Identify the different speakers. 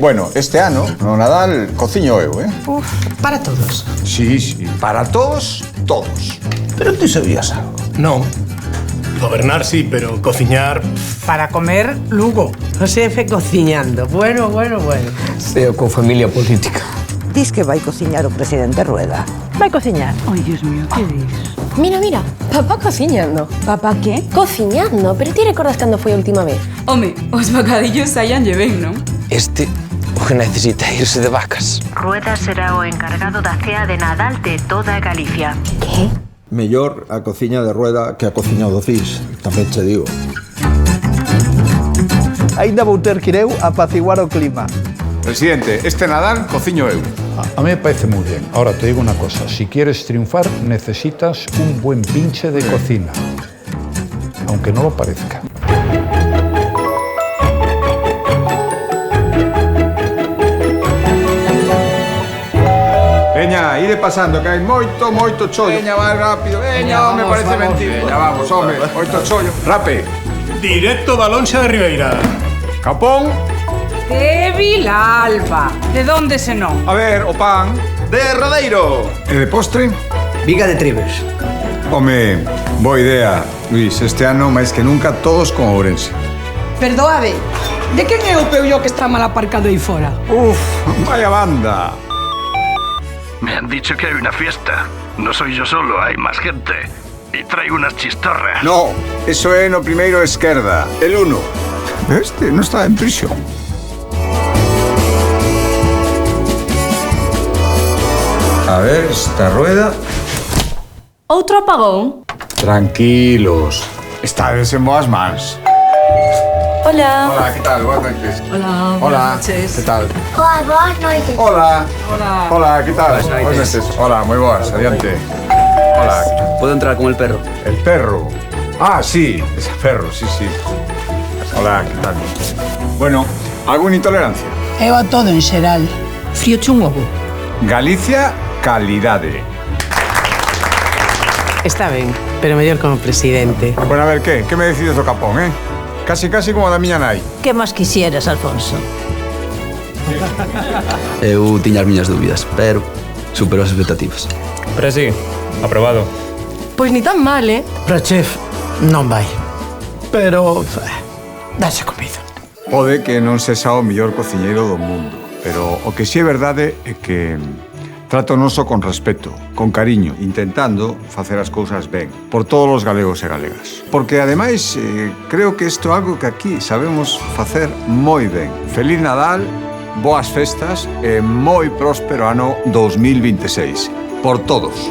Speaker 1: Bueno, este ano, no Nadal, cociño eu,
Speaker 2: Uf, para todos.
Speaker 1: Sí, para todos, todos.
Speaker 3: Pero tú sabías algo.
Speaker 4: No. Gobernar sí, pero cociñar...
Speaker 2: Para comer, Lugo.
Speaker 5: O xefe cociñando. Bueno.
Speaker 3: Eu con familia política.
Speaker 6: Dis que vai cociñar o presidente Rueda.
Speaker 7: Vai cociñar. Ai, Dios mío, que dis?
Speaker 8: Mira, papá cociñando.
Speaker 7: Papá que?
Speaker 8: Cociñando, pero ti recordas cando foi a última vez?
Speaker 7: Home, os bocadillos saíanlle ben, non?
Speaker 3: Este o que necesita irse de vacas.
Speaker 9: Rueda será o encargado da cea de Nadal de toda Galicia.
Speaker 8: Que?
Speaker 10: Mellor a cociña de Rueda que a cociña do CIS, tamén che digo.
Speaker 11: Ainda vou ter que ir eu a apaciguar o clima.
Speaker 1: Presidente, este Nadal cociño eu.
Speaker 12: A mí me parece muy bien. Ahora te digo una cosa, si quieres triunfar necesitas un buen pinche de cocina, aunque no lo parezca.
Speaker 1: Veña, ide pasando, que hai moito chollo. Veña, vai rápido. Veña, me parece mentira. Veña, vamos, home, moito chollo. Rape.
Speaker 4: Directo da Lonxa de Ribeira.
Speaker 1: Capón.
Speaker 2: De Vilalba. De donde se non?
Speaker 1: A ver, o pan. De Rodeiro. E de postre?
Speaker 3: Viga de Tribes.
Speaker 1: Home, boa idea, Luis. Este ano, máis que nunca, todos con Ourense.
Speaker 2: Perdoade, de quen é o peullo que está mal aparcado aí fora?
Speaker 1: Uf, vaya banda.
Speaker 13: Me han dicho que hay una fiesta. No soy yo solo, hay más gente. Y traigo unas chistorras.
Speaker 1: No, eso é no primeiro esquerda, el 1. Este no está en prisión. A ver, esta rueda...
Speaker 7: Outro apagón?
Speaker 1: Tranquilos. Estades en boas mans.
Speaker 7: Hola.
Speaker 1: Hola, ¿qué tal? Buenas noches.
Speaker 7: Hola,
Speaker 1: Hola,
Speaker 7: noches.
Speaker 1: ¿qué tal?
Speaker 8: Hola, boas noites.
Speaker 1: Hola. Hola, ¿qué tal? Buenas noches. Hola, muy buenas, adiante. Hola.
Speaker 3: ¿Puedo entrar con el perro?
Speaker 1: El perro. Ah, sí, ese perro, sí. Hola, ¿qué tal? Bueno, ¿alguna intolerancia?
Speaker 2: Eu a todo en xeral. Frío chungo.
Speaker 1: Galicia, calidade.
Speaker 5: Está ben, pero mellor como presidente.
Speaker 1: Bueno, a ver, ¿qué me decides do Capón, Casi como da miña nai.
Speaker 7: Que máis quixeras, Alfonso?
Speaker 3: Eu tiña as miñas dúbidas, pero superou as expectativas.
Speaker 4: Pero sí, aprobado.
Speaker 5: Pois ni tan mal, Pero chef, non vai. Pero... dáse comido.
Speaker 1: Pode que non sexa o mellor cociñeiro do mundo, pero o que si é verdade é que trato noso con respeto, con cariño, intentando facer as cousas ben, por todos os galegos e galegas. Porque, ademais, creo que isto é algo que aquí sabemos facer moi ben. Feliz Nadal, boas festas e moi próspero ano 2026. Por todos.